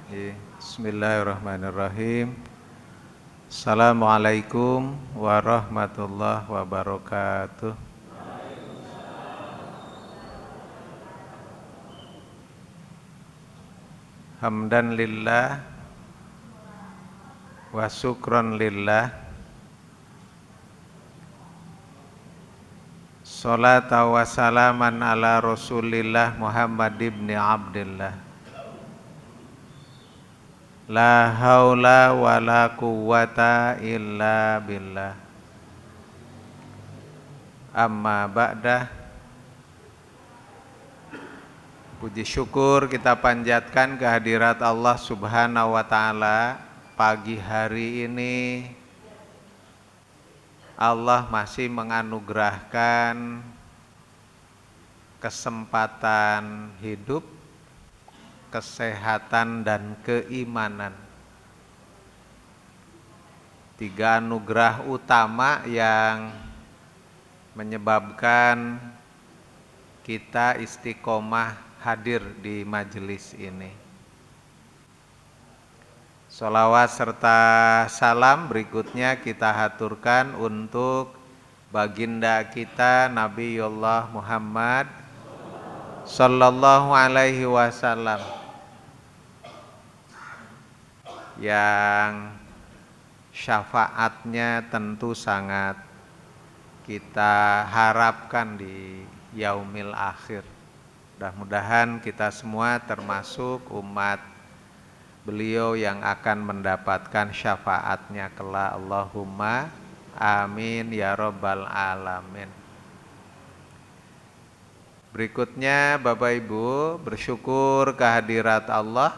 Bismillahirrahmanirrahim. Assalamualaikum warahmatullahi wabarakatuh. Hamdan lillah wa syukran lillah. Salata wa salaman ala Rasulillah Muhammad ibn Abdillah. La haula wa la quwwata illa billah. Amma ba'dah. Puji syukur kita panjatkan kehadirat Allah Subhanahu wa ta'ala. Pagi hari ini Allah masih menganugerahkan kesempatan hidup, kesehatan dan keimanan. 3 anugerah utama yang menyebabkan kita istiqomah hadir di majelis ini. Sholawat serta salam berikutnya kita haturkan untuk baginda kita Nabiullah Muhammad Sallallahu alaihi wasallam, yang syafaatnya tentu sangat kita harapkan di yaumil akhir. Mudah-mudahan kita semua termasuk umat beliau yang akan mendapatkan syafaatnya kelak. Allahumma amin ya rabbal alamin. Berikutnya Bapak Ibu, bersyukur kehadirat Allah.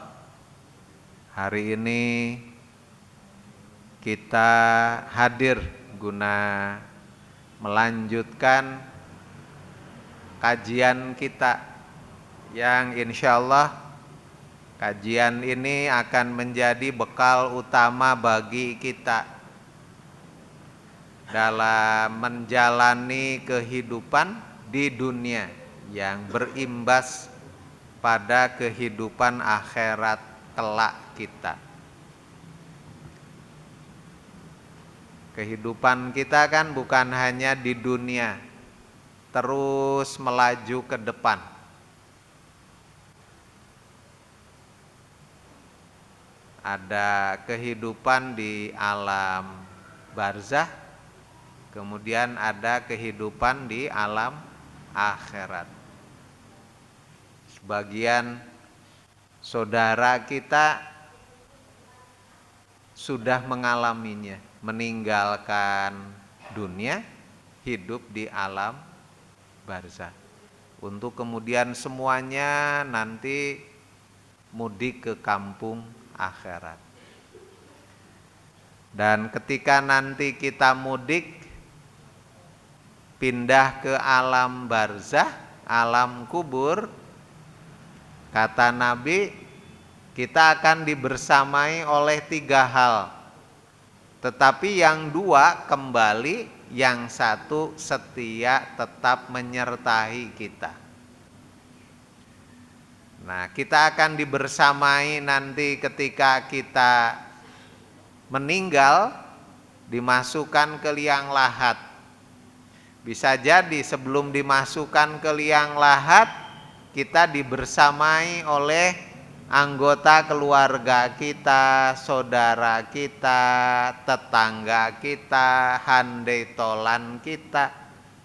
Hari ini kita hadir guna melanjutkan kajian kita yang insya Allah kajian ini akan menjadi bekal utama bagi kita dalam menjalani kehidupan di dunia yang berimbas pada kehidupan akhirat kelak kita. Kehidupan kita kan bukan hanya di dunia, terus melaju ke depan. Ada kehidupan di alam barzah, kemudian ada kehidupan di alam akhirat. Sebagian saudara kita sudah mengalaminya, meninggalkan dunia, hidup di alam barzah, untuk kemudian semuanya nanti mudik ke kampung akhirat. Dan ketika nanti kita mudik pindah ke alam barzah, alam kubur, kata Nabi, kita akan dibersamai oleh 3 hal. Tetapi yang 2 kembali, yang 1 setia tetap menyertai kita. Nah, kita akan dibersamai nanti ketika kita meninggal, dimasukkan ke liang lahat. Bisa jadi sebelum dimasukkan ke liang lahat, kita dibersamai oleh anggota keluarga kita, saudara kita, tetangga kita, handai tolan kita,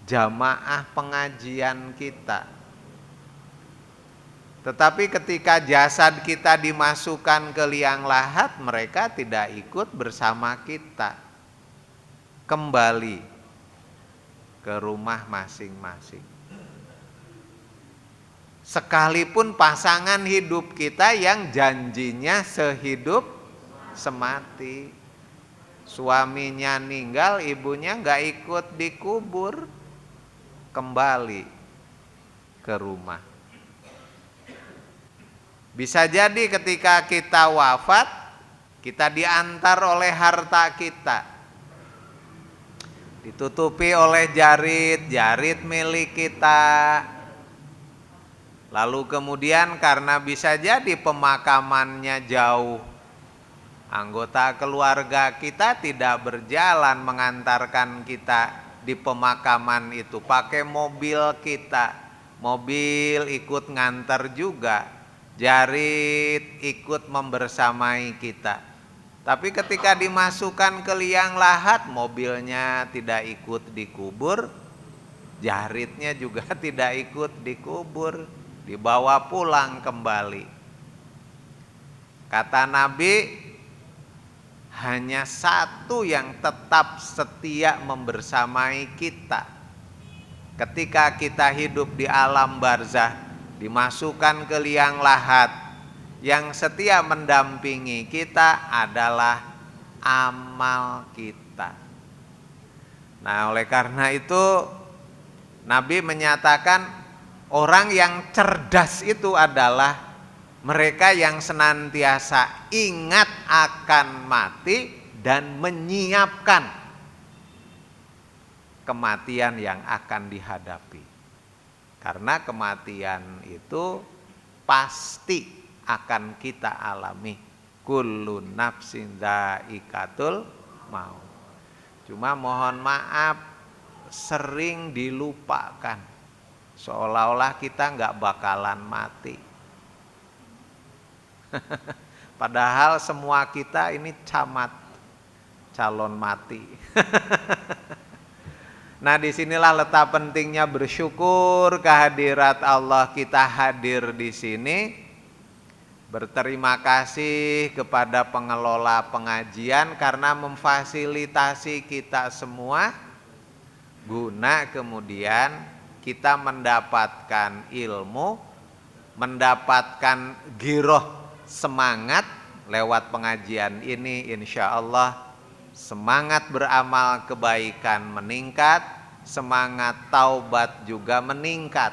jamaah pengajian kita. Tetapi ketika jasad kita dimasukkan ke liang lahat, mereka tidak ikut bersama kita, kembali ke rumah masing-masing. Sekalipun pasangan hidup kita yang janjinya sehidup semati, suaminya meninggal, ibunya nggak ikut dikubur, kembali ke rumah. Bisa jadi ketika kita wafat, kita diantar oleh harta kita, ditutupi oleh jarit milik kita, Lalu kemudian karena bisa jadi pemakamannya jauh, anggota keluarga kita tidak berjalan mengantarkan kita di pemakaman itu, pakai mobil kita, mobil ikut ngantar juga, jarit ikut membersamai kita. Tapi ketika dimasukkan ke liang lahat, mobilnya tidak ikut dikubur, jaritnya juga tidak ikut dikubur, dibawa pulang kembali. Kata Nabi, hanya satu yang tetap setia membersamai kita ketika kita hidup di alam barzah, dimasukkan ke liang lahat, yang setia mendampingi kita adalah amal kita. Nah, oleh karena itu Nabi menyatakan orang yang cerdas itu adalah mereka yang senantiasa ingat akan mati dan menyiapkan kematian yang akan dihadapi. Karena kematian itu pasti akan kita alami. Kullu nafsin dha'iqatul maut. Cuma mohon maaf, sering dilupakan, seolah-olah kita nggak bakalan mati. Padahal semua kita ini calon mati. Nah, disinilah letak pentingnya bersyukur kehadirat Allah. Kita hadir di sini, berterima kasih kepada pengelola pengajian karena memfasilitasi kita semua guna kemudian kita mendapatkan ilmu, mendapatkan giroh semangat lewat pengajian ini. Insya Allah semangat beramal kebaikan meningkat, semangat taubat juga meningkat.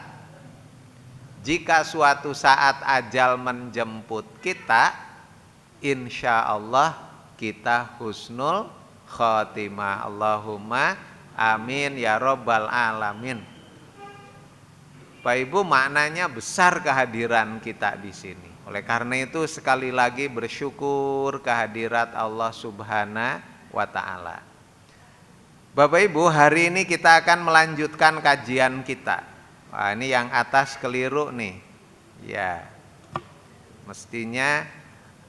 Jika suatu saat ajal menjemput kita, insya Allah kita husnul khotimah. Allahumma amin ya robbal alamin. Pak Ibu, maknanya besar kehadiran kita di sini. Oleh karena itu sekali lagi bersyukur kehadirat Allah Subhanahu wa ta'ala. Bapak Ibu, hari ini kita akan melanjutkan kajian kita. Wah, ini yang atas keliru nih. Ya, mestinya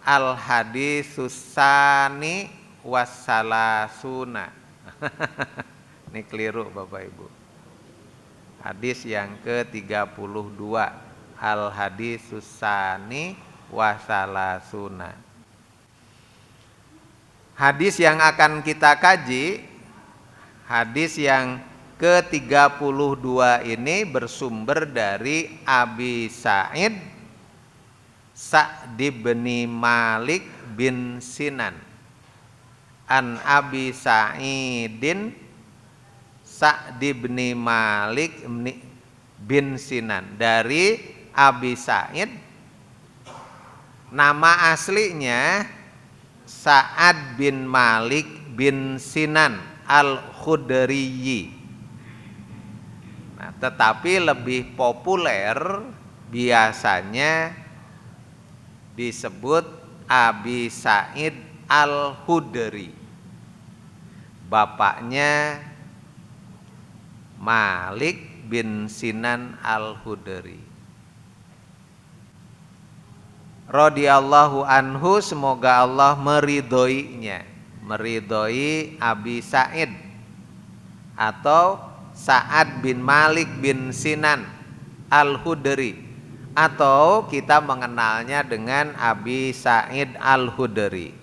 al haditsus tsani wassalasuna. Ini keliru Bapak Ibu. Hadis yang ke-32, al haditsus tsani wassalasuna. Hadis yang akan kita kaji, hadis yang ke-32 ini bersumber dari Abi Sa'id Sa'd bin Malik bin Sinan. An Abi Sa'idin Sa'd bin Malik bin Sinan. Dari Abi Sa'id, nama aslinya Sa'ad bin Malik bin Sinan al-Khudriyyi. Nah, tetapi lebih populer biasanya disebut Abi Sa'id al-Khudri. Bapaknya Malik bin Sinan al-Khudri. Radhiyallahu anhu, semoga Allah meridhoinya, meridhoi Abi Sa'id atau Sa'ad bin Malik bin Sinan al-Khudri, atau kita mengenalnya dengan Abi Sa'id al-Khudri.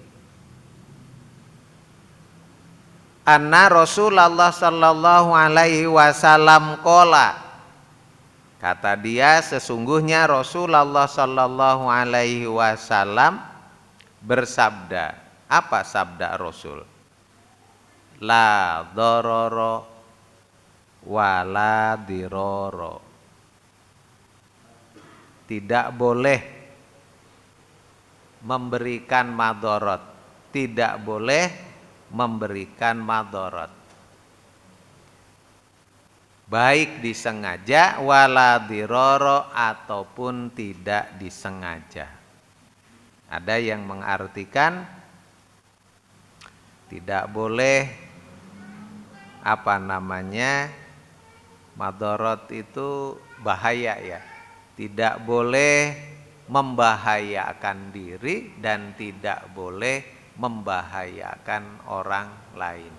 Anna Rasulullah sallallahu alaihi wasallam qala, kata dia, sesungguhnya Rasulullah sallallahu alaihi wasallam bersabda. Apa sabda Rasul? La dororo wala diroro. Tidak boleh memberikan madorot, tidak boleh memberikan madorot. baik disengaja wala diroro ataupun tidak disengaja. Ada yang mengartikan tidak boleh madorot itu bahaya ya. Tidak boleh membahayakan diri dan tidak boleh membahayakan orang lain.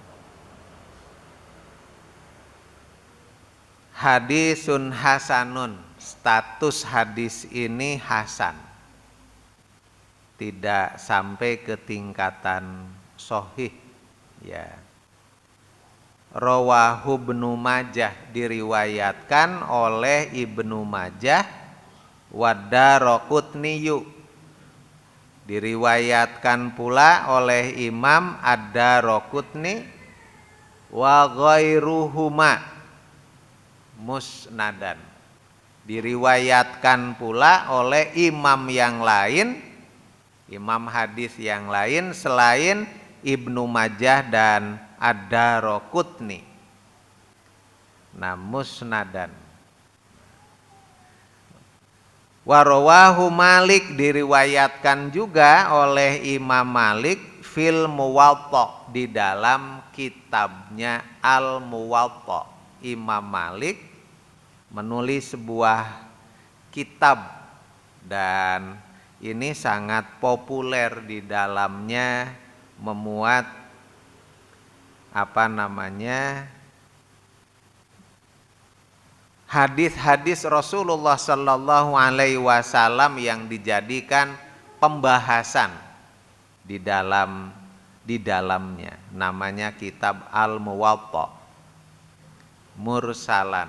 Hadisun hasanun, status hadis ini hasan, tidak sampai ke tingkatan sahih ya. Rawahu Ibnu Majah, diriwayatkan oleh Ibnu Majah, wa Daraqutniyu, diriwayatkan pula oleh Imam Ad-Daraqutni, wa ghairuhuma musnadan, diriwayatkan pula oleh imam yang lain, imam hadis yang lain selain Ibnu Majah dan Ad-Daraqutni. Nah, musnadan. Warawahu Malik, diriwayatkan juga oleh Imam Malik fil Muwatta, di dalam kitabnya Al Muwatta. Imam Malik menulis sebuah kitab dan ini sangat populer, di dalamnya memuat hadis-hadis Rasulullah Sallallahu Alaihi Wasallam yang dijadikan pembahasan di dalamnya. Namanya kitab Al Muwatta. Mursalan,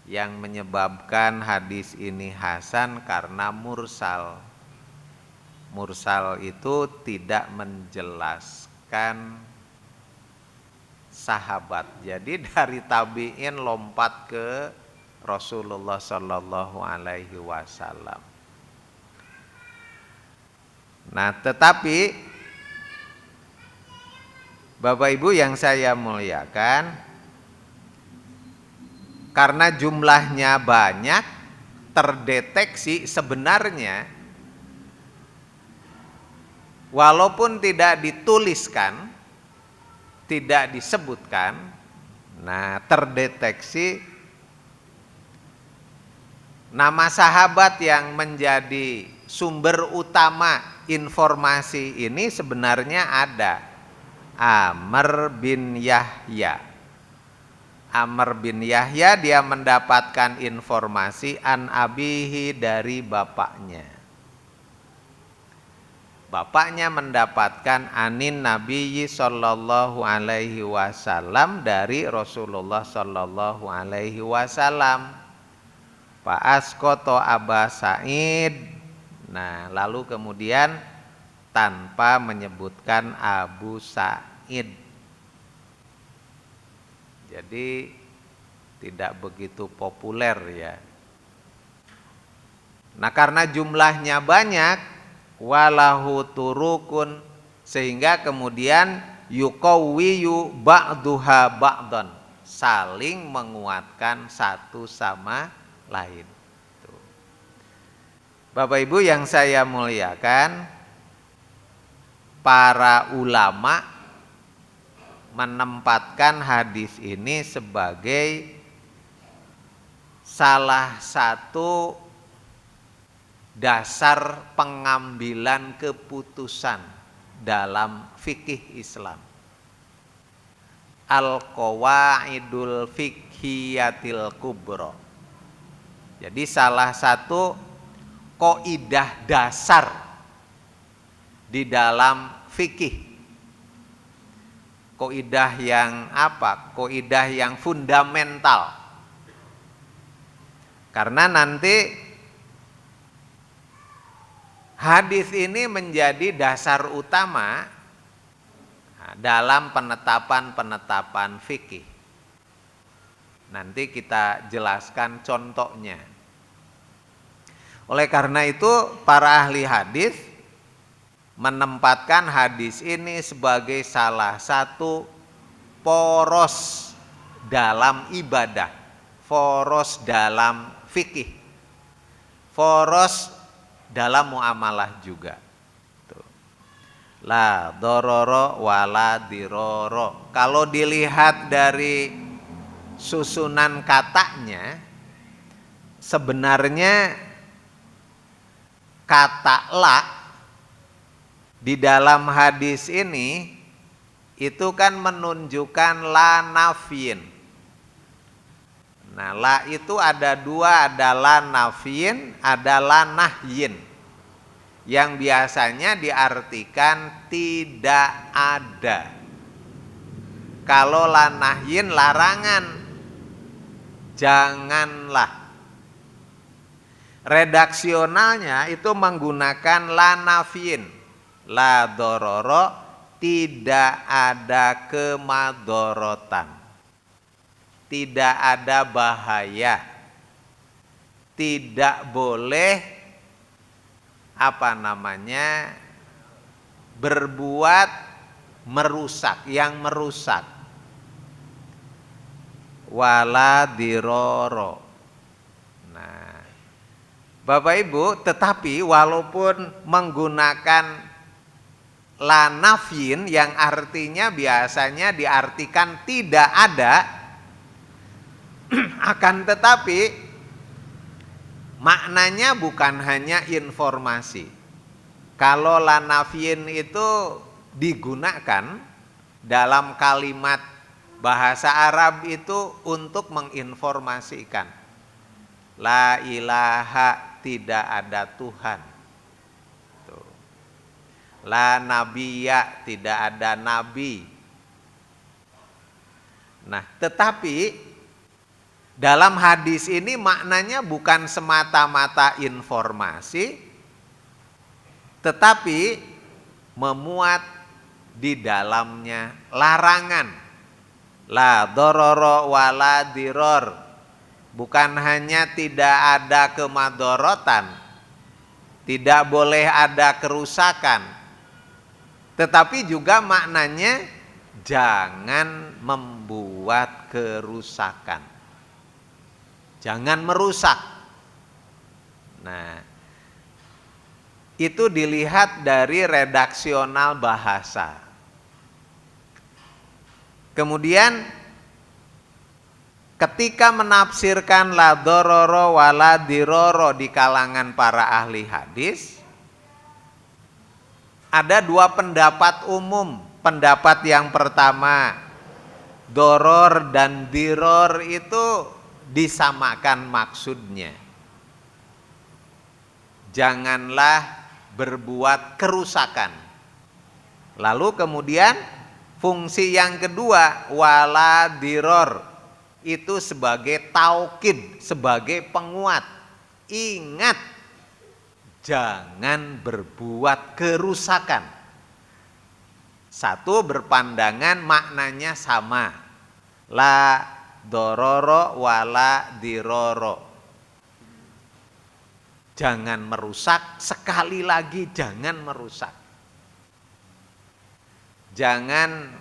yang menyebabkan hadis ini hasan karena mursal. Mursal itu tidak menjelaskan sahabat. Jadi dari tabi'in lompat ke Rasulullah Sallallahu Alaihi Wasallam. Nah, tetapi Bapak Ibu yang saya muliakan, karena jumlahnya banyak, terdeteksi sebenarnya walaupun tidak dituliskan, tidak disebutkan, nah terdeteksi nama sahabat yang menjadi sumber utama informasi ini sebenarnya ada. Amr bin Yahya. Amr bin Yahya, dia mendapatkan informasi an abihi, dari bapaknya. Bapaknya mendapatkan anin Nabi Sallallahu Alaihi Wasallam, dari Rasulullah Sallallahu Alaihi Wasallam. Pak Askoto Aba Sa'id. Nah, lalu kemudian tanpa menyebutkan Abu Sa'id. Jadi tidak begitu populer ya. Nah, karena jumlahnya banyak, walahu turukun, sehingga kemudian yuqawwiyu ba'duha ba'dan, saling menguatkan satu sama lain. Tuh. Bapak Ibu yang saya muliakan, para ulama menempatkan hadis ini sebagai salah satu dasar pengambilan keputusan dalam fikih Islam. Al-Qawaidul Fikhiyatil Kubra. Jadi salah satu kaidah dasar di dalam fikih. Kaidah yang apa? Kaidah yang fundamental. Karena nanti hadis ini menjadi dasar utama dalam penetapan fikih. Nanti kita jelaskan contohnya. Oleh karena itu, para ahli hadis menempatkan hadis ini sebagai salah satu poros dalam ibadah, poros dalam fikih, poros dalam muamalah juga. Tuh. La dororo wala diroro. Kalau dilihat dari susunan katanya, sebenarnya kata la di dalam hadis ini itu kan menunjukkan la nafyin. Nah, la itu ada dua, ada la nafyin, ada la nahyin. Yang biasanya diartikan tidak ada. Kalau la nahyin larangan, janganlah. Redaksionalnya itu menggunakan la nafyin, la dororo, tidak ada kemadorotan, tidak ada bahaya, tidak boleh berbuat merusak, yang merusak. Wala diroro. Nah, Bapak Ibu, tetapi walaupun menggunakan la nafyin yang artinya biasanya diartikan tidak ada, akan tetapi maknanya bukan hanya informasi. Kalau la nafyin itu digunakan dalam kalimat bahasa Arab itu untuk menginformasikan. La ilaha, tidak ada Tuhan. Tuh. La nabiyya, tidak ada nabi. Nah, tetapi dalam hadis ini maknanya bukan semata-mata informasi, tetapi memuat di dalamnya larangan. La dororo wala diror. Bukan hanya tidak ada kemadorotan, tidak boleh ada kerusakan, tetapi juga maknanya jangan membuat kerusakan, jangan merusak. Nah, itu dilihat dari redaksional bahasa. Kemudian ketika menafsirkan la dororo wala diroro di kalangan para ahli hadis, ada dua pendapat umum. Pendapat yang pertama, doror dan diror itu disamakan maksudnya. Janganlah berbuat kerusakan. Lalu kemudian fungsi yang kedua, wala diror, itu sebagai taukid, sebagai penguat. Ingat, jangan berbuat kerusakan. Satu berpandangan maknanya sama. La dororo wala diroro. Jangan merusak, sekali lagi jangan merusak. Jangan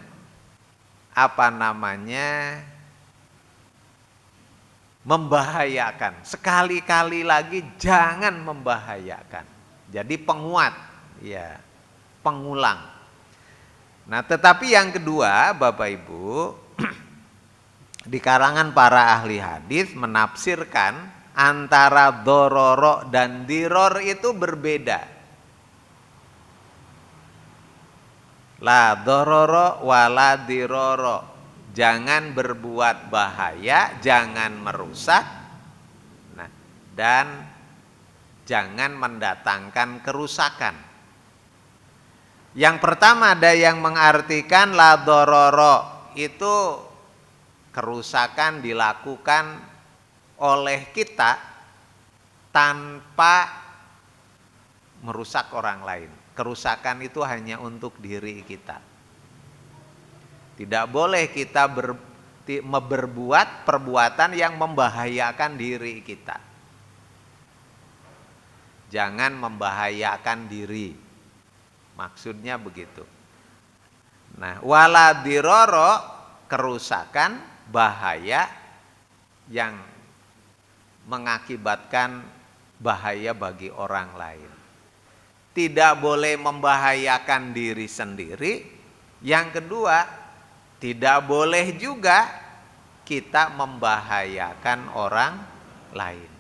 membahayakan. Sekali-kali lagi jangan membahayakan. Jadi penguat, ya, pengulang. Nah, tetapi yang kedua, Bapak Ibu, di kalangan para ahli hadis menafsirkan antara dororo dan diror itu berbeda. La dororo wala diroro. Jangan berbuat bahaya, jangan merusak, nah, dan jangan mendatangkan kerusakan. Yang pertama ada yang mengartikan la dororo itu kerusakan dilakukan oleh kita tanpa merusak orang lain. Kerusakan itu hanya untuk diri kita. Tidak boleh kita berbuat perbuatan yang membahayakan diri kita. Jangan membahayakan diri. Maksudnya begitu. Nah, wala diroro, kerusakan, bahaya yang mengakibatkan bahaya bagi orang lain. Tidak boleh membahayakan diri sendiri. Yang kedua, tidak boleh juga kita membahayakan orang lain.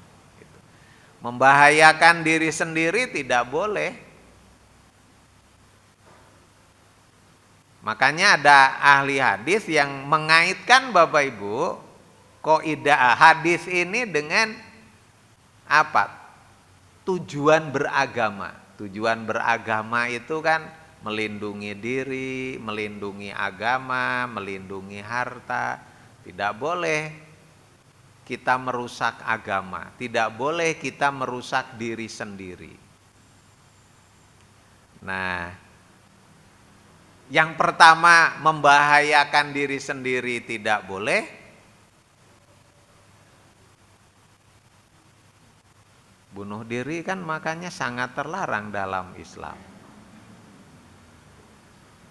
Membahayakan diri sendiri tidak boleh. Makanya ada ahli hadis yang mengaitkan Bapak Ibu kaidah hadis ini dengan apa? Tujuan beragama. Tujuan beragama itu kan melindungi diri, melindungi agama, melindungi harta. Tidak boleh kita merusak agama, tidak boleh kita merusak diri sendiri. Nah, yang pertama membahayakan diri sendiri tidak boleh. Bunuh diri kan makanya sangat terlarang dalam Islam.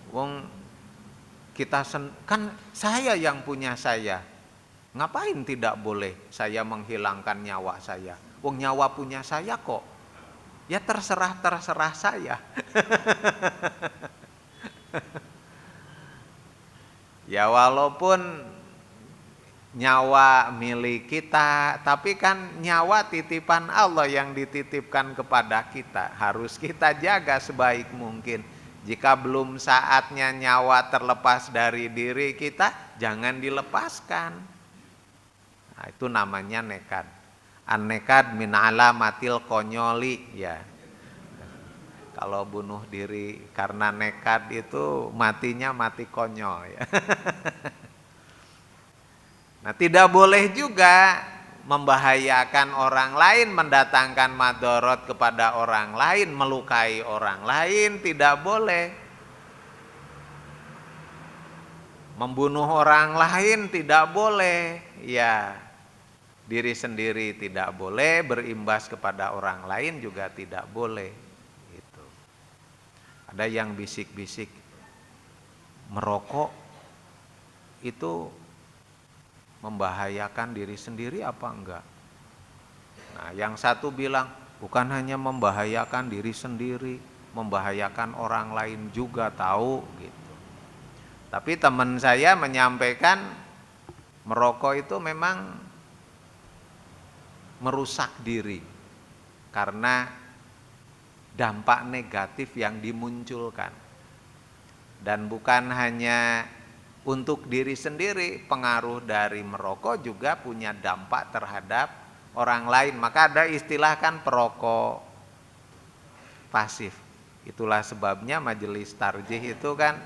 Wong kita kan saya yang punya saya. Ngapain tidak boleh saya menghilangkan nyawa saya? Wong nyawa punya saya kok. Ya terserah saya. Ya walaupun nyawa milik kita, tapi kan nyawa titipan Allah yang dititipkan kepada kita. Harus kita jaga sebaik mungkin. Jika belum saatnya nyawa terlepas dari diri kita, jangan dilepaskan. Nah, itu namanya nekad. An-nekad min alamatil konyoli, ya. Kalau bunuh diri karena nekad itu matinya mati konyol, ya. Nah, tidak boleh juga membahayakan orang lain, mendatangkan madorot kepada orang lain, melukai orang lain, tidak boleh. Membunuh orang lain tidak boleh, ya. Diri sendiri tidak boleh, berimbas kepada orang lain juga tidak boleh. Gitu. Ada yang bisik-bisik, merokok itu membahayakan diri sendiri apa enggak? Nah, yang satu bilang bukan hanya membahayakan diri sendiri, membahayakan orang lain juga tahu gitu. Tapi teman saya menyampaikan merokok itu memang merusak diri karena dampak negatif yang dimunculkan. Dan bukan hanya untuk diri sendiri, pengaruh dari merokok juga punya dampak terhadap orang lain. Maka ada istilah kan perokok pasif. Itulah sebabnya Majelis Tarjih itu kan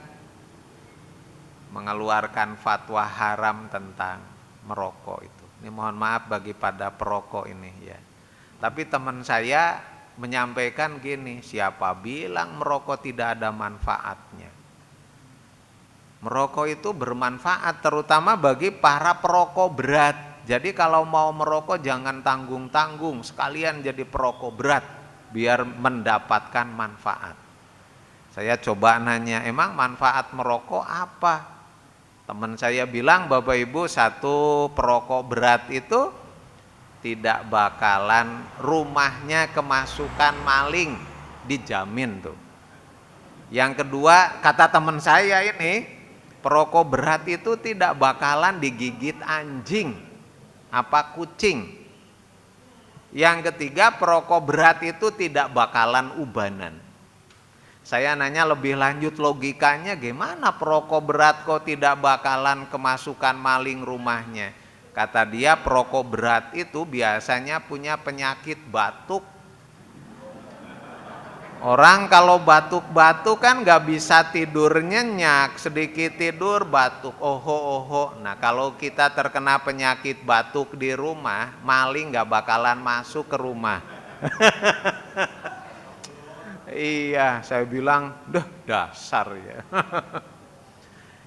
mengeluarkan fatwa haram tentang merokok itu. Ini mohon maaf bagi pada perokok ini, ya. Tapi teman saya menyampaikan gini, siapa bilang merokok tidak ada manfaatnya? Merokok itu bermanfaat terutama bagi para perokok berat. Jadi kalau mau merokok jangan tanggung-tanggung, sekalian jadi perokok berat biar mendapatkan manfaat. Saya coba nanya, emang manfaat merokok apa? Teman saya bilang, Bapak Ibu, satu perokok berat itu tidak bakalan rumahnya kemasukan maling, dijamin tuh. Yang kedua, kata teman saya ini, perokok berat itu tidak bakalan digigit anjing apa kucing. Yang ketiga, perokok berat itu tidak bakalan ubanan. Saya nanya lebih lanjut logikanya, gimana perokok berat kok tidak bakalan kemasukan maling rumahnya? Kata dia, perokok berat itu biasanya punya penyakit batuk. Orang kalau batuk-batuk kan gak bisa tidur nyenyak, sedikit tidur batuk, oho. Nah kalau kita terkena penyakit batuk di rumah, maling gak bakalan masuk ke rumah. Iya, saya bilang, dasar ya.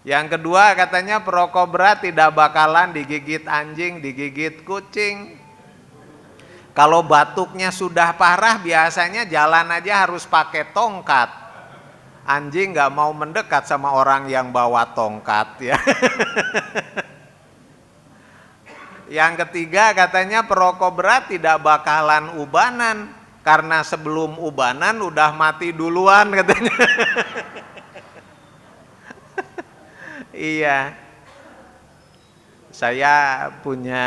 Yang kedua katanya perokok berat tidak bakalan digigit anjing, digigit kucing. Kalau batuknya sudah parah biasanya jalan aja harus pakai tongkat. Anjing gak mau mendekat sama orang yang bawa tongkat ya. Yang ketiga katanya perokok berat tidak bakalan ubanan karena sebelum ubanan udah mati duluan katanya. Iya. Saya punya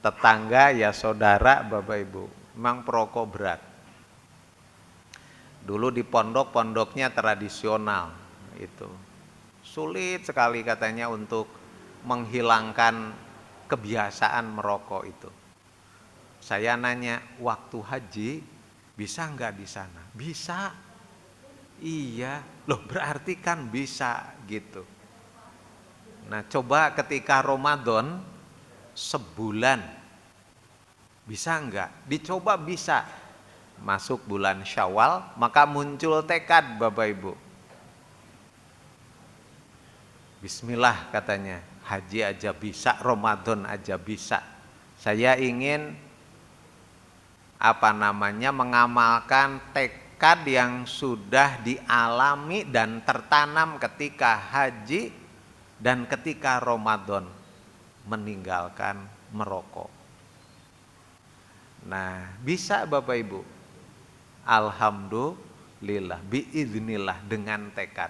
tetangga ya saudara Bapak Ibu, memang perokok berat. Dulu di pondoknya tradisional itu. Sulit sekali katanya untuk menghilangkan kebiasaan merokok itu. Saya nanya, waktu haji bisa nggak di sana? Bisa. Iya, loh berarti kan bisa gitu. Nah coba ketika Ramadan sebulan bisa nggak? Dicoba bisa. Masuk bulan Syawal maka muncul tekad Bapak Ibu. Bismillah katanya, haji aja bisa, Ramadan aja bisa. Saya ingin mengamalkan tekad yang sudah dialami dan tertanam ketika haji dan ketika Ramadan, meninggalkan merokok. Nah, bisa Bapak Ibu. Alhamdulillah, biiznillah dengan tekad.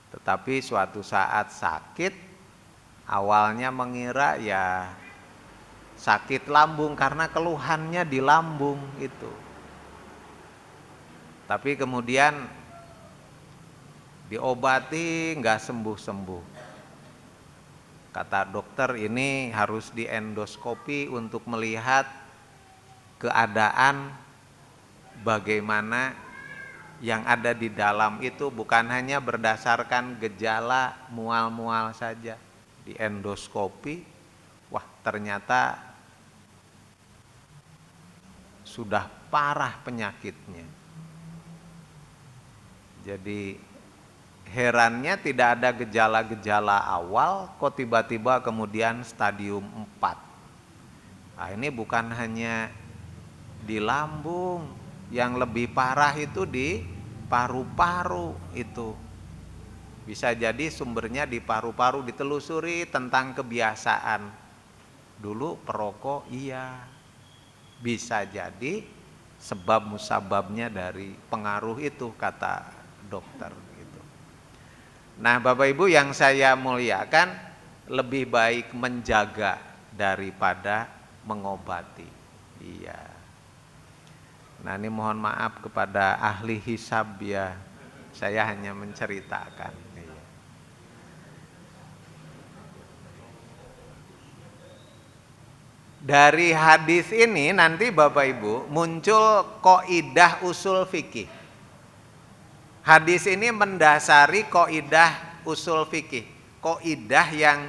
Tetapi suatu saat sakit, awalnya mengira ya sakit lambung karena keluhannya di lambung itu. Tapi kemudian diobati nggak sembuh-sembuh. Kata dokter ini harus diendoskopi untuk melihat keadaan bagaimana yang ada di dalam itu, bukan hanya berdasarkan gejala mual-mual saja. Di endoskopi, wah ternyata sudah parah penyakitnya. Jadi herannya tidak ada gejala-gejala awal, kok tiba-tiba kemudian stadium 4. Nah, ini bukan hanya di lambung, yang lebih parah itu di paru-paru itu. Bisa jadi sumbernya di paru-paru, ditelusuri tentang kebiasaan. Dulu perokok, iya. Bisa jadi sebab musababnya dari pengaruh itu, kata dokter gitu. Nah, Bapak Ibu yang saya muliakan, lebih baik menjaga daripada mengobati. Iya. Nah, ini mohon maaf kepada ahli hisab ya, saya hanya menceritakan. Iya. Dari hadis ini nanti Bapak Ibu muncul kaidah usul fikih. Hadis ini mendasari kaidah usul fikih, kaidah yang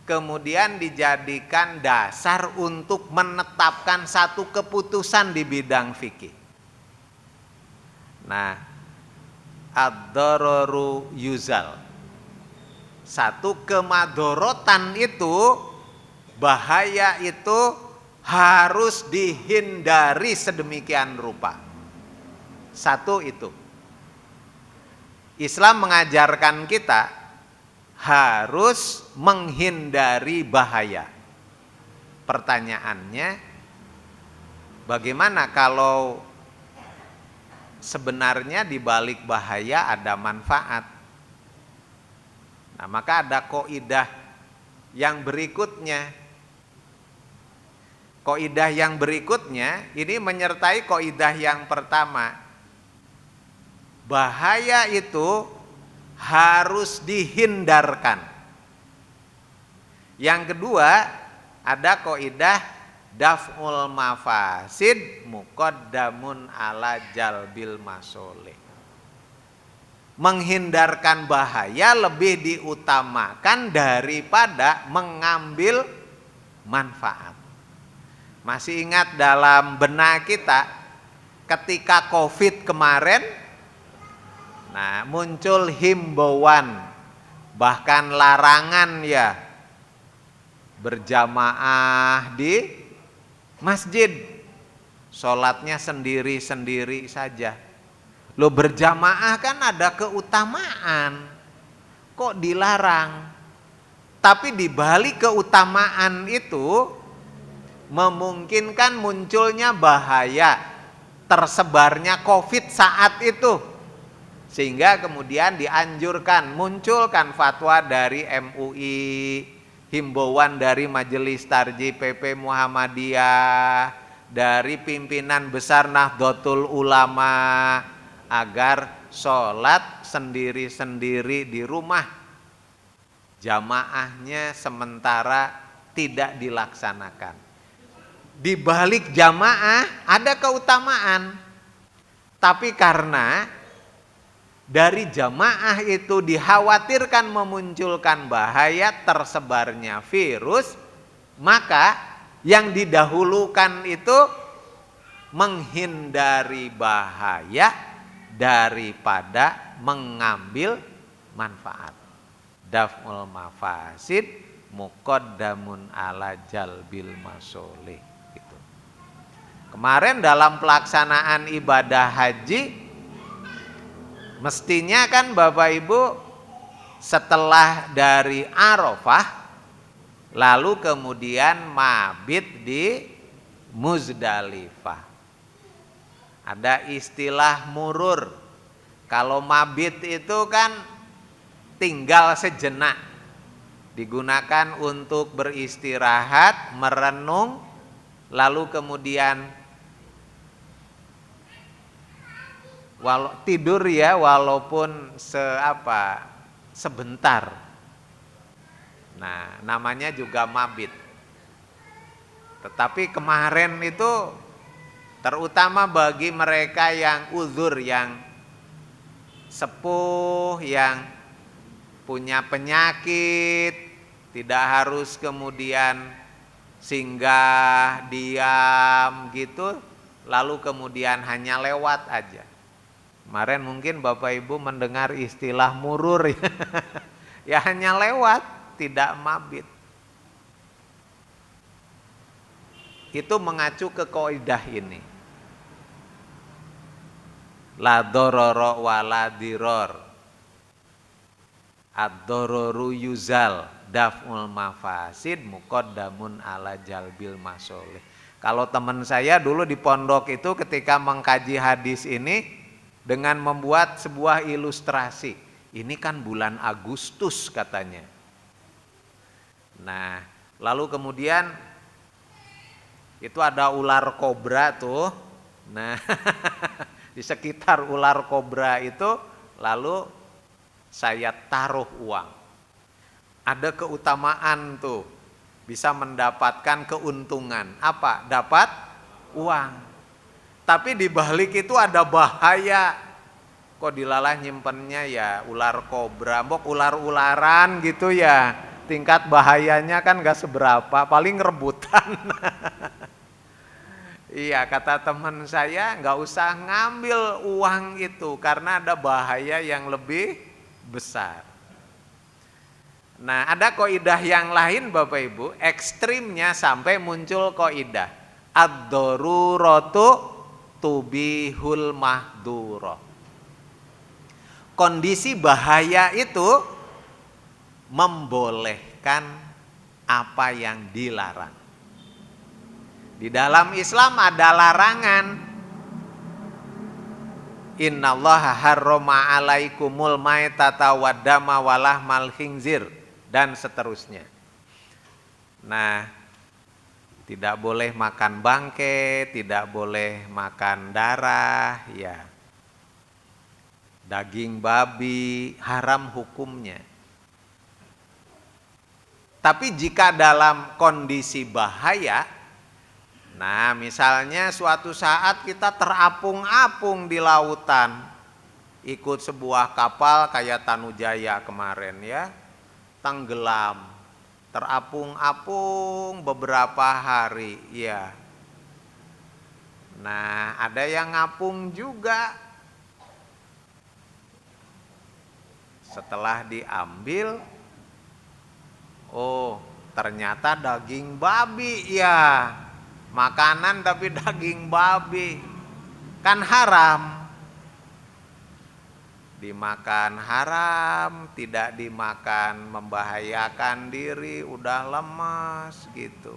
kemudian dijadikan dasar untuk menetapkan satu keputusan di bidang fikih. Nah, ad-dararu yuzal. Satu kemadorotan itu, bahaya itu harus dihindari sedemikian rupa. Satu itu. Islam mengajarkan kita harus menghindari bahaya. Pertanyaannya, bagaimana kalau sebenarnya di balik bahaya ada manfaat? Nah, maka ada kaidah yang berikutnya. Kaidah yang berikutnya ini menyertai kaidah yang pertama. Bahaya itu harus dihindarkan. Yang kedua, ada kaidah daf'ul mafasid muqaddamun ala jalbil masoleh. Menghindarkan bahaya lebih diutamakan daripada mengambil manfaat. Masih ingat dalam benak kita ketika Covid kemarin, nah muncul himbauan, bahkan larangan ya, berjamaah di masjid, sholatnya sendiri-sendiri saja. Lo berjamaah kan ada keutamaan, kok dilarang? Tapi di balik keutamaan itu memungkinkan munculnya bahaya, tersebarnya COVID saat itu. Sehingga kemudian dianjurkan, munculkan fatwa dari MUI, himbauan dari Majelis Tarjih PP Muhammadiyah, dari pimpinan besar Nahdlatul Ulama, agar sholat sendiri-sendiri di rumah, jamaahnya sementara tidak dilaksanakan. Di balik jamaah ada keutamaan, tapi karena dari jamaah itu dikhawatirkan memunculkan bahaya tersebarnya virus, maka yang didahulukan itu menghindari bahaya daripada mengambil manfaat. Daf'ul mafasid muqaddamun ala jalbil masoleh. Gitu. Kemarin dalam pelaksanaan ibadah haji, mestinya kan Bapak Ibu setelah dari Arafah lalu kemudian mabit di Muzdalifah. Ada istilah murur. Kalau mabit itu kan tinggal sejenak, digunakan untuk beristirahat, merenung, lalu kemudian tidur ya, walaupun sebentar. Nah, namanya juga mabit. Tetapi kemarin itu terutama bagi mereka yang uzur, yang sepuh, yang punya penyakit, tidak harus kemudian singgah, diam gitu, lalu kemudian hanya lewat aja. Kemarin mungkin Bapak Ibu mendengar istilah murur ya, ya hanya lewat, tidak mabit. Itu mengacu ke kaidah ini. La dororo wala diror, ad-dororu yuzal, daf'ul mafasid muqaddamun ala jalbil masoleh. Kalau teman saya dulu di pondok itu ketika mengkaji hadis ini dengan membuat sebuah ilustrasi. Ini kan bulan Agustus katanya. Nah, lalu kemudian itu ada ular kobra tuh. Nah, di sekitar ular kobra itu lalu saya taruh uang. Ada keutamaan tuh, bisa mendapatkan keuntungan. Apa? Dapat uang. Tapi di balik itu ada bahaya. Kok dilalah nyimpennya ya ular kobra, mbok ular-ularan gitu ya. Tingkat bahayanya kan gak seberapa, paling rebutan. Iya, kata teman saya gak usah ngambil uang itu karena ada bahaya yang lebih besar. Nah, ada kaidah yang lain Bapak Ibu, ekstrimnya sampai muncul kaidah ad-daruratu tubihul mahdura. Kondisi bahaya itu membolehkan apa yang dilarang. Di dalam Islam ada larangan. Innallaha harrama alaikumul maitata waddama walahmal khinzir dan seterusnya. Nah, tidak boleh makan bangkai, tidak boleh makan darah, ya. Daging babi haram hukumnya. Tapi jika dalam kondisi bahaya, nah misalnya suatu saat kita terapung-apung di lautan, ikut sebuah kapal kayak Tanujaya kemarin ya, tenggelam, terapung-apung beberapa hari ya. Nah ada yang ngapung juga. Setelah diambil, oh ternyata daging babi ya. Makanan tapi daging babi, kan haram. dimakan haram, tidak dimakan membahayakan diri, udah lemas gitu.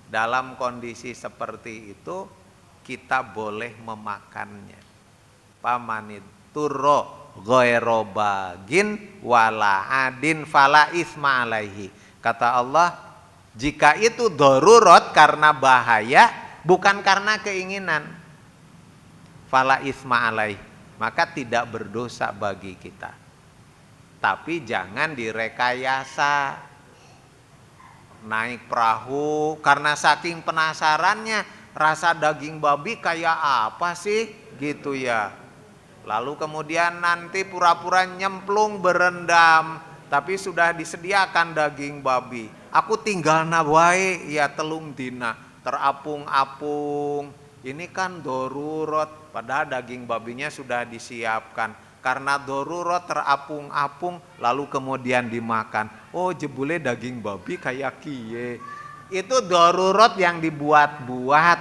Dalam kondisi seperti itu kita boleh memakannya. Pamanit turro ghairo bagin wala adin fala isma alaihi. Kata Allah, jika itu darurat karena bahaya, bukan karena keinginan, fala isma alaihi, maka tidak berdosa bagi kita. Tapi jangan direkayasa. Naik perahu karena saking penasarannya, rasa daging babi kayak apa sih gitu ya. Lalu kemudian nanti pura-pura nyemplung berendam, tapi sudah disediakan daging babi. Aku tinggal nawae ya telung dina, terapung-apung. Ini kan darurat, padahal daging babinya sudah disiapkan. Karena darurat terapung-apung lalu kemudian dimakan. Oh jebule daging babi kayak kie. Itu darurat yang dibuat-buat.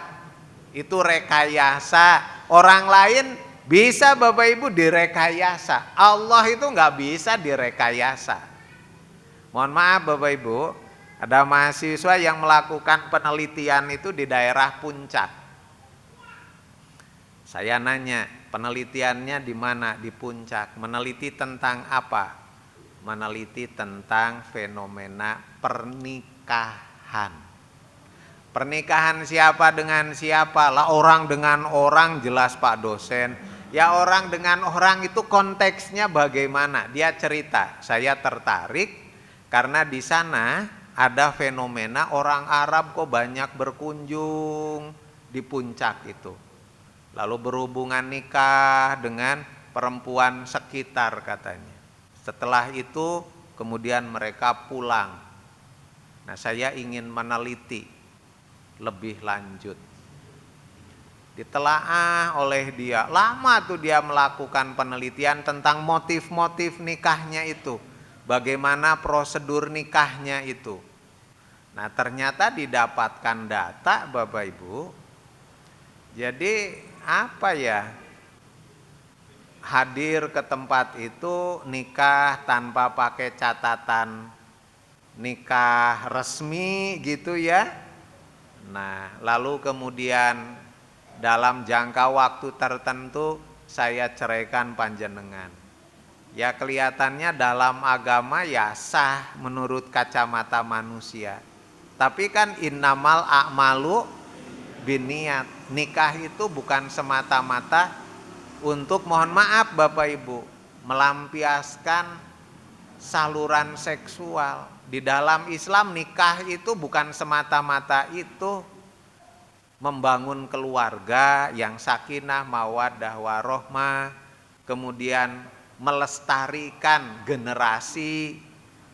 Itu rekayasa. Orang lain bisa Bapak Ibu direkayasa. Allah itu nggak bisa direkayasa. Mohon maaf Bapak Ibu, ada mahasiswa yang melakukan penelitian itu di daerah Puncak. Saya nanya, penelitiannya di mana? Di Puncak. Meneliti tentang apa? Meneliti tentang fenomena pernikahan. Pernikahan siapa dengan siapa? Lah orang dengan orang jelas Pak dosen. Ya orang dengan orang itu konteksnya bagaimana? Dia cerita, saya tertarik karena di sana ada fenomena orang Arab kok banyak berkunjung di Puncak itu. Lalu berhubungan nikah dengan perempuan sekitar katanya. Setelah itu kemudian mereka pulang. Nah saya ingin meneliti lebih lanjut. Ditelaah oleh dia. Lama tuh dia melakukan penelitian tentang motif-motif nikahnya itu. Bagaimana prosedur nikahnya itu. Nah ternyata didapatkan data Bapak Ibu. Jadi apa ya, hadir ke tempat itu nikah tanpa pakai catatan nikah resmi gitu ya. Nah lalu kemudian dalam jangka waktu tertentu saya ceraikan panjenengan. Ya kelihatannya dalam agama ya sah menurut kacamata manusia. Tapi kan innamal a'malu biniat. Nikah itu bukan semata-mata untuk, mohon maaf Bapak Ibu, melampiaskan saluran seksual. Di dalam Islam nikah itu bukan semata-mata itu membangun keluarga yang sakinah, mawaddah, warohmah, kemudian melestarikan generasi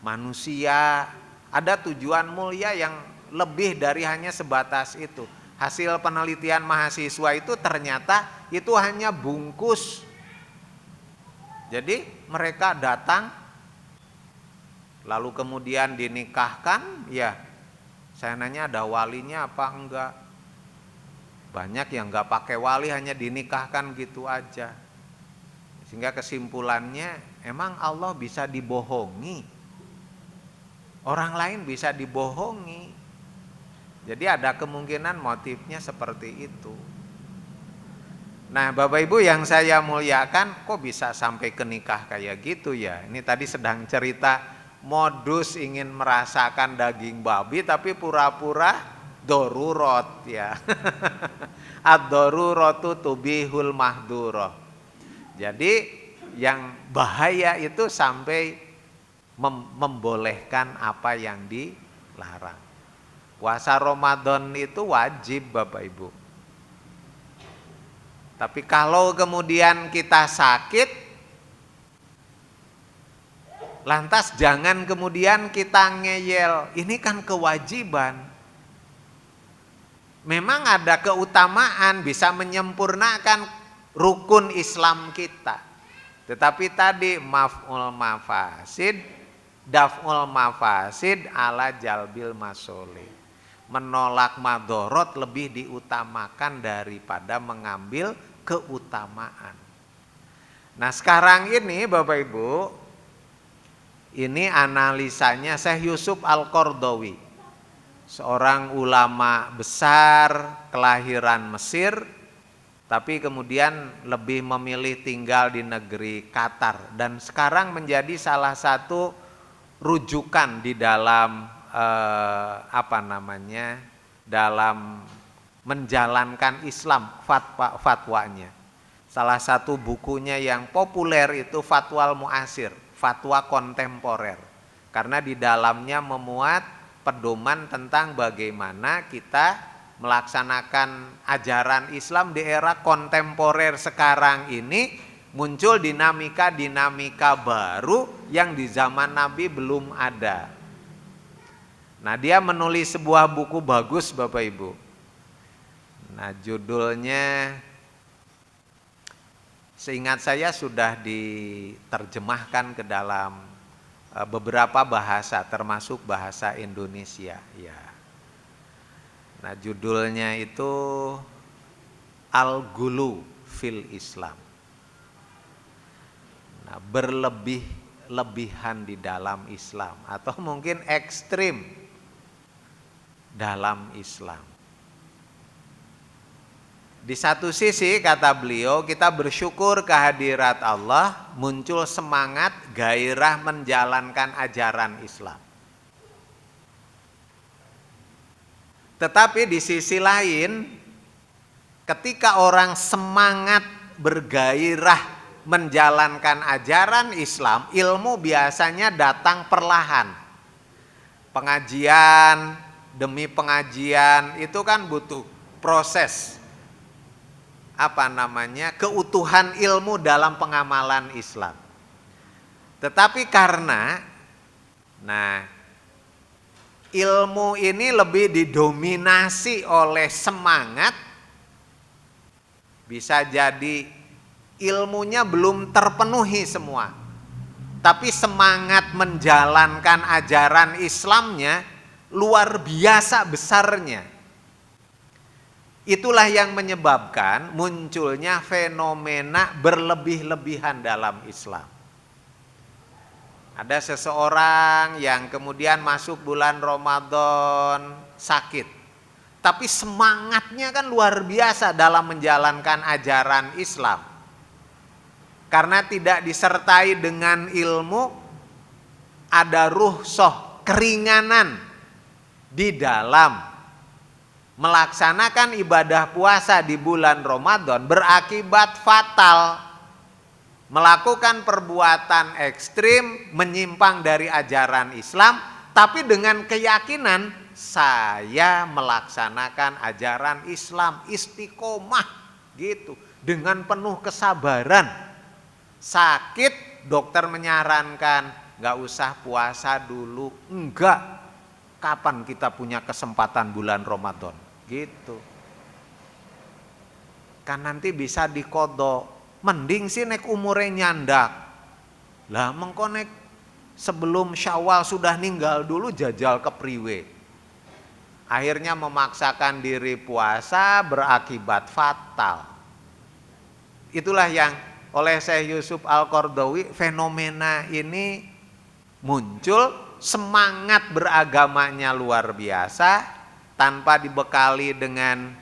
manusia. Ada tujuan mulia yang lebih dari hanya sebatas itu. Hasil penelitian mahasiswa itu ternyata itu hanya bungkus. Jadi mereka datang lalu kemudian dinikahkan, ya saya nanya ada walinya apa enggak. Banyak yang enggak pakai wali, hanya dinikahkan gitu aja. Sehingga kesimpulannya emang Allah bisa dibohongi. Orang lain bisa dibohongi. Jadi ada kemungkinan motifnya seperti itu. Nah Bapak Ibu yang saya muliakan, kok bisa sampai ke nikah kayak gitu ya. Ini tadi sedang cerita modus ingin merasakan daging babi tapi pura-pura darurat ya. Ad-daruratu tubihul mahdurah. Jadi yang bahaya itu sampai membolehkan apa yang dilarang. Puasa Ramadan itu wajib Bapak Ibu. Tapi kalau kemudian kita sakit, lantas jangan kemudian kita ngeyel. Ini kan kewajiban. Memang ada keutamaan, bisa menyempurnakan rukun Islam kita. Tetapi tadi maf'ul mafasid, daf'ul mafasid ala jalbil masolih. Menolak madorot lebih diutamakan daripada mengambil keutamaan. Nah sekarang ini Bapak Ibu, ini analisanya Syekh Yusuf Al-Qaradawi, seorang ulama besar kelahiran Mesir, tapi kemudian lebih memilih tinggal di negeri Qatar dan sekarang menjadi salah satu rujukan di dalam dalam menjalankan Islam, fatwanya. Salah satu bukunya yang populer itu Fatwal Mu'asir, fatwa kontemporer, karena di dalamnya memuat pedoman tentang bagaimana kita melaksanakan ajaran Islam di era kontemporer sekarang ini. Muncul dinamika-dinamika baru yang di zaman Nabi belum ada. Nah dia menulis sebuah buku bagus Bapak Ibu. Nah judulnya, seingat saya sudah diterjemahkan ke dalam beberapa bahasa termasuk bahasa Indonesia ya. Nah judulnya itu Al-Ghulu fil Islam. Nah, berlebih-lebihan di dalam Islam atau mungkin ekstrim dalam Islam. Di satu sisi kata beliau kita bersyukur kehadirat Allah, muncul semangat gairah menjalankan ajaran Islam. Tetapi di sisi lain ketika orang semangat bergairah menjalankan ajaran Islam, ilmu biasanya datang perlahan. Pengajian demi pengajian itu kan butuh proses keutuhan ilmu dalam pengamalan Islam. Tetapi karena ilmu ini lebih didominasi oleh semangat, bisa jadi ilmunya belum terpenuhi semua, tapi semangat menjalankan ajaran Islamnya luar biasa besarnya. Itulah yang menyebabkan munculnya fenomena berlebih-lebihan dalam Islam. Ada seseorang yang kemudian masuk bulan Ramadan sakit, tapi semangatnya kan luar biasa dalam menjalankan ajaran Islam. Karena tidak disertai dengan ilmu, ada rukhsah, keringanan di dalam melaksanakan ibadah puasa di bulan Ramadan, berakibat fatal. Melakukan perbuatan ekstrim, menyimpang dari ajaran Islam, tapi dengan keyakinan saya melaksanakan ajaran Islam, istiqomah gitu, dengan penuh kesabaran. Sakit, dokter menyarankan nggak usah puasa dulu. Enggak, kapan kita punya kesempatan bulan Ramadan gitu, kan nanti bisa dikodok. Mending sih nek umure nyandak lah, mengko nek sebelum Syawal sudah ninggal dulu jajal kepriwe. Akhirnya memaksakan diri puasa berakibat fatal. Itulah yang oleh Syekh Yusuf Al-Qaradawi, fenomena ini muncul, semangat beragamanya luar biasa tanpa dibekali dengan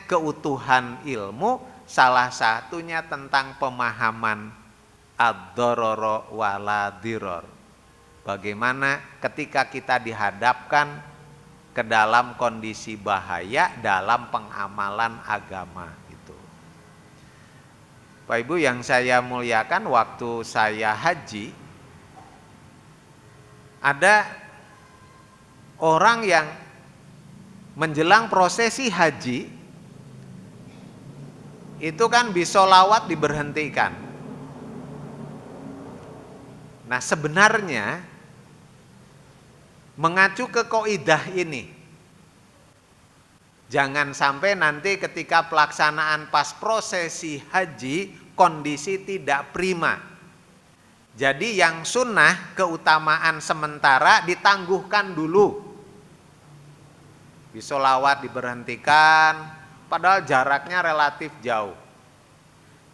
keutuhan ilmu, salah satunya tentang pemahaman ad-dharara wala diror. Bagaimana ketika kita dihadapkan ke dalam kondisi bahaya dalam pengamalan agama. Bapak Ibu yang saya muliakan, waktu saya haji, ada orang yang menjelang prosesi haji, itu kan bisolawat diberhentikan. Nah sebenarnya mengacu ke kaidah ini, jangan sampai nanti ketika pelaksanaan pas prosesi haji kondisi tidak prima. Jadi yang sunnah, keutamaan sementara ditangguhkan dulu. Bisolawat diberhentikan, padahal jaraknya relatif jauh.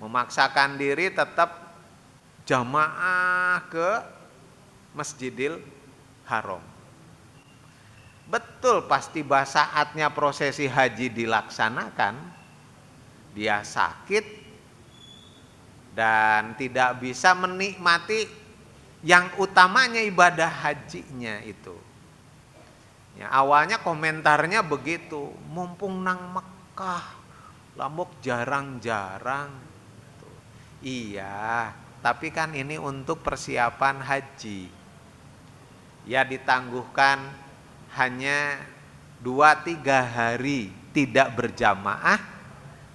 memaksakan diri tetap jamaah ke Masjidil Haram. Betul, pasti saatnya prosesi haji dilaksanakan, dia sakit dan tidak bisa menikmati yang utamanya ibadah hajinya itu. Ya, awalnya komentarnya begitu, mumpung nang Mekah, lamuk jarang-jarang. Iya, tapi kan ini untuk persiapan haji. Ya ditangguhkan hanya 2-3 hari tidak berjamaah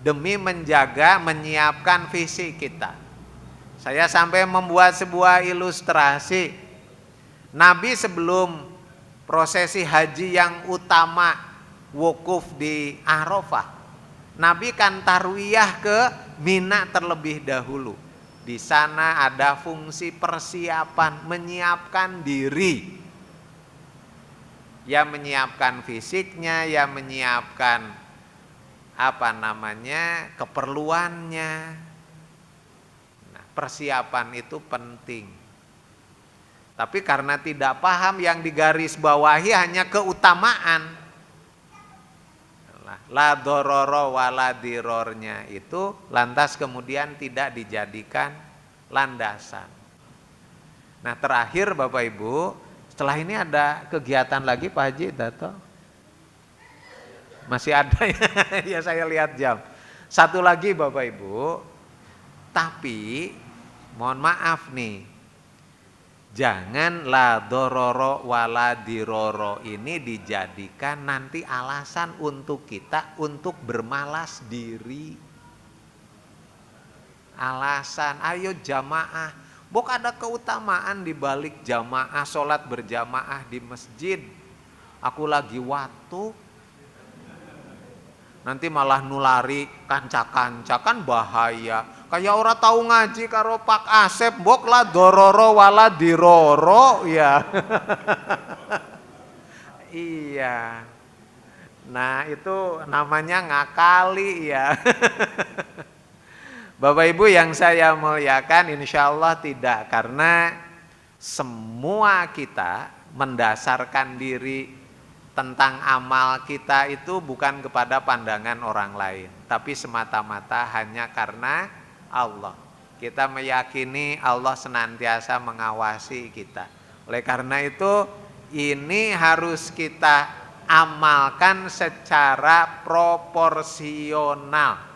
demi menjaga, menyiapkan fisik kita. Saya sampai membuat sebuah ilustrasi. Nabi sebelum prosesi haji yang utama wukuf di Arafah, Nabi kan tarwiyah ke Mina terlebih dahulu. Di sana ada fungsi persiapan, menyiapkan diri. Ya menyiapkan fisiknya, ya menyiapkan keperluannya. Nah, persiapan itu penting. Tapi karena tidak paham, yang digarisbawahi hanya keutamaan. La dororo wala dirornya itu lantas kemudian tidak dijadikan landasan. Nah terakhir Bapak Ibu, setelah ini ada kegiatan lagi Pak Haji Dato? Masih ada ya? Ya saya lihat jam. Satu lagi Bapak Ibu, tapi mohon maaf nih, jangan la dororo wala diroro ini dijadikan nanti alasan untuk kita untuk bermalas diri. Alasan, ayo jamaah. Bok ada keutamaan di balik jamaah, sholat berjamaah di masjid. Aku lagi waktu, nanti malah nulari kanca-kanca, kan bahaya. Kayak orang tahu ngaji karo Pak Asep, bok lah dororo wala diroro ya. Iya. Nah itu namanya ngakali ya. Bapak Ibu yang saya muliakan, insya Allah tidak, karena semua kita mendasarkan diri tentang amal kita itu bukan kepada pandangan orang lain, tapi semata-mata hanya karena Allah. Kita meyakini Allah senantiasa mengawasi kita. Oleh karena itu ini harus kita amalkan secara proporsional.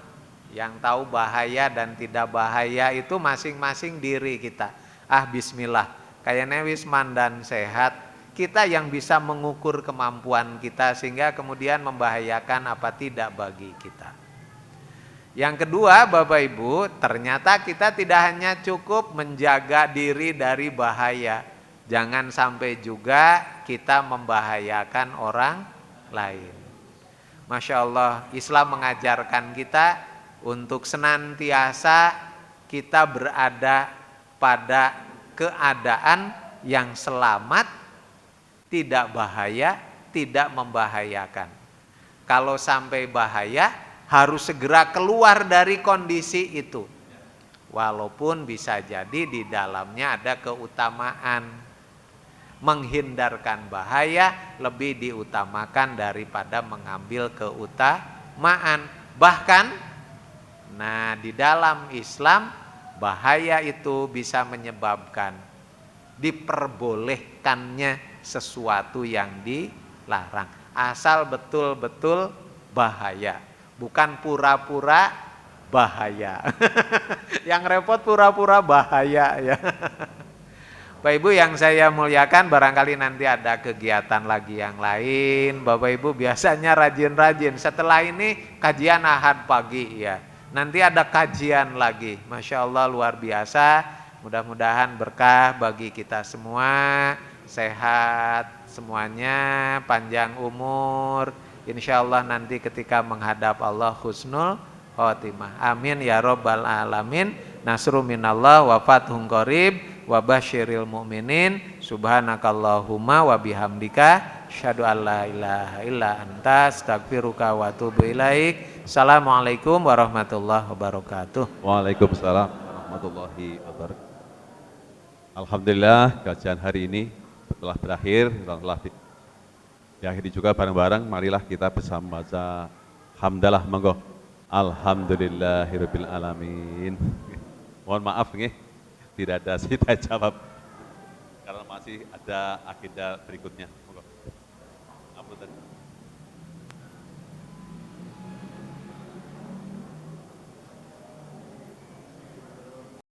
Yang tahu bahaya dan tidak bahaya itu masing-masing diri kita. Bismillah, kayaknya wis mandan sehat. Kita yang bisa mengukur kemampuan kita sehingga kemudian membahayakan apa tidak bagi kita. Yang kedua Bapak Ibu, ternyata kita tidak hanya cukup menjaga diri dari bahaya. Jangan sampai juga kita membahayakan orang lain. Masya Allah, Islam mengajarkan kita untuk senantiasa kita berada pada keadaan yang selamat, tidak bahaya, tidak membahayakan. Kalau sampai bahaya, harus segera keluar dari kondisi itu. Walaupun bisa jadi di dalamnya ada keutamaan. Menghindarkan bahaya lebih diutamakan daripada mengambil keutamaan. Bahkan, di dalam Islam, bahaya itu bisa menyebabkan diperbolehkannya sesuatu yang dilarang. Asal betul-betul bahaya. Bukan pura-pura bahaya. Yang repot pura-pura bahaya ya. Bapak Ibu yang saya muliakan, barangkali nanti ada kegiatan lagi yang lain. Bapak Ibu biasanya rajin-rajin. Setelah ini kajian Ahad pagi ya. Nanti ada kajian lagi. Masya Allah luar biasa. Mudah-mudahan berkah bagi kita semua. Sehat semuanya, panjang umur. Insya Allah nanti ketika menghadap Allah husnul khotimah. Amin ya robbal alamin. Nasru minallah wa fathun qarib wa basyiril mu'minin. Subhanakallahumma wa bihamdika asyhadu an la ilaha illa anta astaghfiruka wa atubu ilaik. Assalamualaikum warahmatullahi wabarakatuh. Waalaikumsalam warahmatullahi wabarakatuh. Alhamdulillah kajian hari ini telah berakhir, telah diakhiri juga bareng-bareng. Marilah kita bersama baca hamdalah monggo. Alhamdulillahirabbil alamin. Mohon maaf nih, tidak ada sita jawab karena masih ada agenda berikutnya.